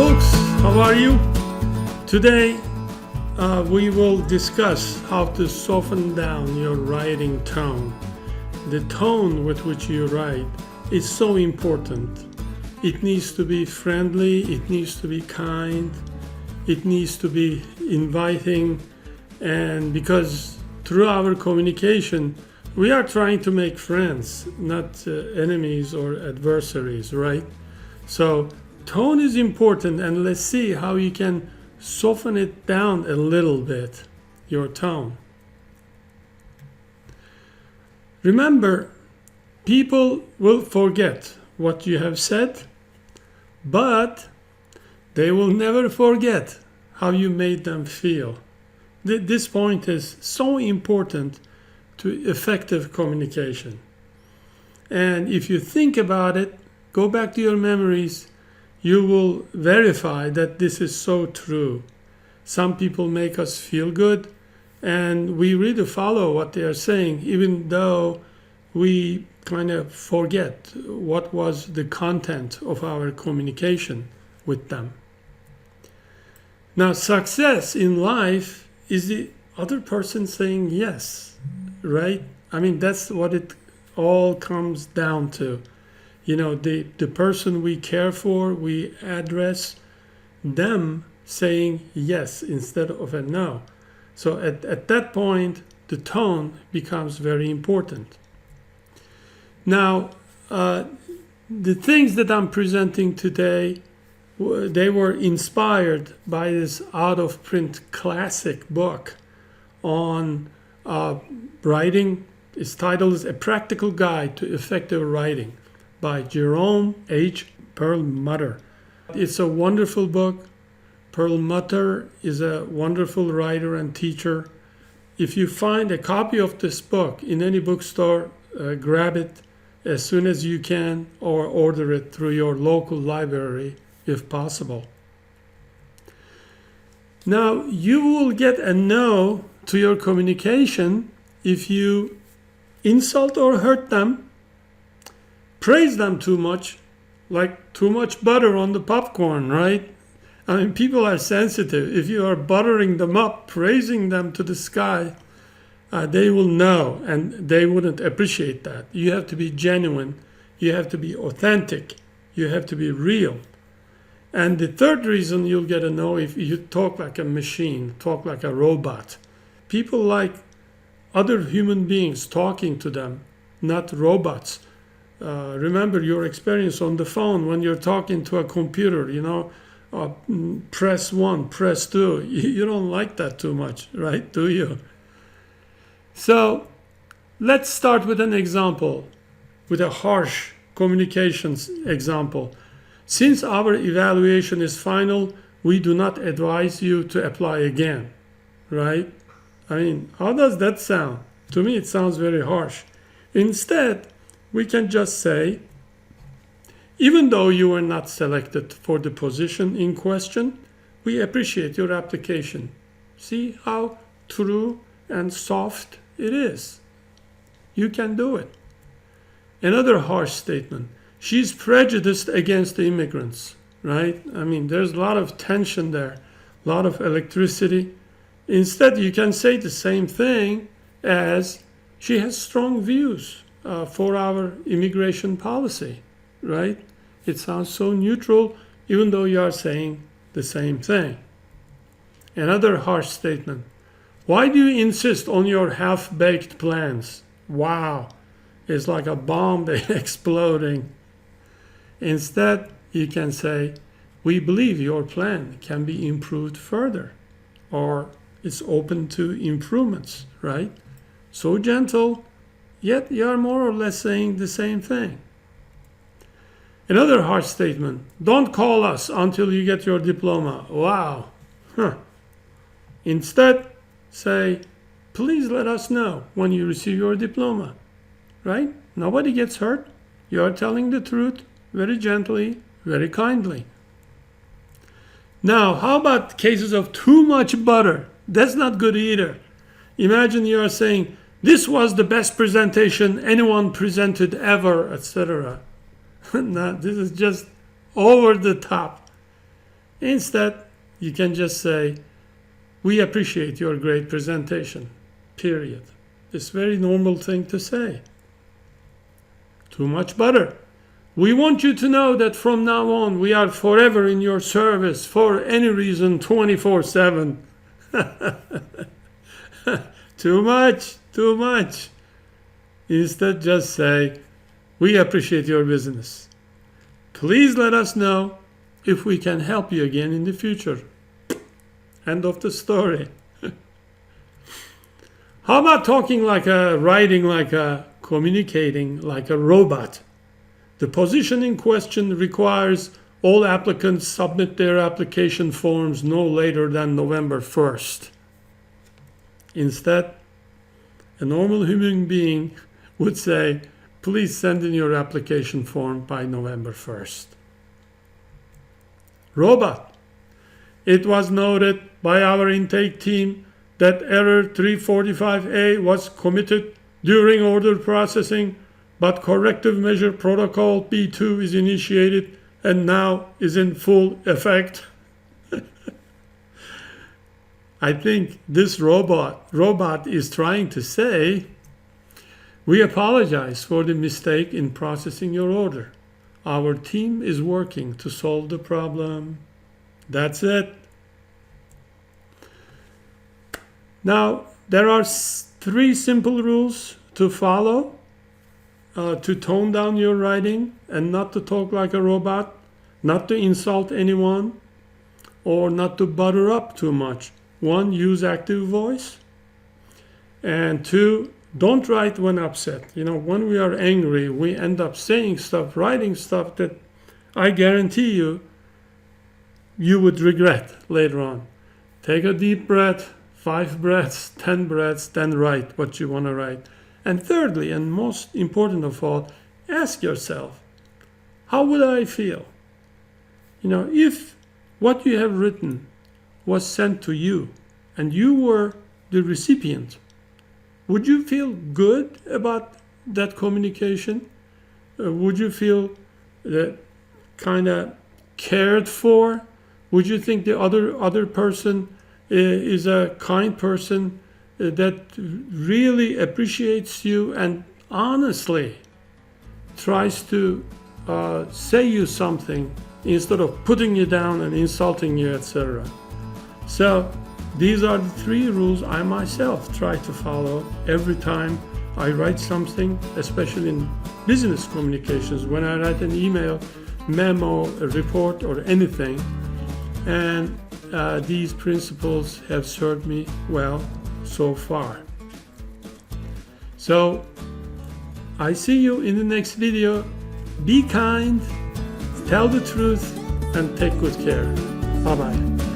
folks, how are you? Today we will discuss how to soften down your writing tone. The tone with which you write is so important. It needs to be friendly, it needs to be kind, it needs to be inviting, and because through our communication we are trying to make friends, not enemies or adversaries, right? So tone is important, and let's see how you can soften it down a little bit, your tone. Remember, people will forget what you have said, but they will never forget how you made them feel. This point is so important to effective communication. And if you think about it, go back to your memories, you will verify that this is so true. Some people make us feel good, and we really follow what they are saying, even though we kind of forget what was the content of our communication with them. Now, success in life is the other person saying yes, right? I mean, that's what it all comes down to. You know, the person we care for, we address them saying yes instead of a no. So at that point, the tone becomes very important. Now, the things that I'm presenting today, they were inspired by this out-of-print classic book on writing. Its title is A Practical Guide to Effective Writing by Jerome H. Perlmutter. It's a wonderful book. Perlmutter is a wonderful writer and teacher. If you find a copy of this book in any bookstore, grab it as soon as you can, or order it through your local library if possible. Now, you will get a no to your communication if you insult or hurt them, praise them too much, like too much butter on the popcorn, right? I mean, people are sensitive. If you are buttering them up, praising them to the sky, they will know, and they wouldn't appreciate that. You have to be genuine. You have to be authentic. You have to be real. And the third reason you'll get a no if you talk like a machine, talk like a robot. People like other human beings talking to them, not robots. Remember your experience on the phone when you're talking to a computer, press 1, press 2. You don't like that too much, right? Do you? So let's start with an example, with a harsh communications example. Since our evaluation is final, we do not advise you to apply again, right? I mean, how does that sound? To me, it sounds very harsh. Instead, we can just say, even though you were not selected for the position in question, we appreciate your application. See how true and soft it is. You can do it. Another harsh statement. She's prejudiced against the immigrants, right? I mean, there's a lot of tension there, a lot of electricity. Instead, you can say the same thing as she has strong views for our immigration policy, right? It sounds so neutral, even though you are saying the same thing. Another harsh statement. Why do you insist on your half-baked plans? Wow, it's like a bomb exploding. Instead, you can say, we believe your plan can be improved further, or it's open to improvements, right? So gentle, yet you are more or less saying the same thing. Another harsh statement, don't call us until you get your diploma. Wow. Instead, say, please let us know when you receive your diploma, right? Nobody gets hurt. You are telling the truth very gently, very kindly. Now, how about cases of too much butter? That's not good either. Imagine you are saying, this was the best presentation anyone presented ever, etc. No, this is just over the top. Instead, you can just say, we appreciate your great presentation, period. It's a very normal thing to say. Too much butter. We want you to know that from now on, we are forever in your service for any reason, 24/7. Too much. Instead, just say, we appreciate your business. Please let us know if we can help you again in the future. End of the story. How about talking like a, writing like a, communicating like a robot? The position in question requires all applicants submit their application forms no later than November 1st. Instead, a normal human being would say, please send in your application form by November 1st. Robot. It was noted by our intake team that error 345A was committed during order processing, but corrective measure protocol B2 is initiated and now is in full effect. I think this robot is trying to say, we apologize for the mistake in processing your order. Our team is working to solve the problem. That's it. Now, there are 3 simple rules to follow to tone down your writing and not to talk like a robot, not to insult anyone, or not to butter up too much. 1, use active voice. And 2, don't write when upset. You know, when we are angry, we end up saying stuff, writing stuff that I guarantee you would regret later on. Take a deep breath, 5 breaths, 10 breaths, then write what you want to write. And thirdly, and most important of all, ask yourself, how would I feel? You know, if what you have written was sent to you and you were the recipient, would you feel good about that communication? Would you feel kind of cared for? Would you think the other person is a kind person that really appreciates you and honestly tries to say you something instead of putting you down and insulting you, etc.? So these are the 3 rules I myself try to follow every time I write something, especially in business communications, when I write an email, memo, a report, or anything. And these principles have served me well so far. So I see you in the next video. Be kind, tell the truth, and take good care. Bye-bye.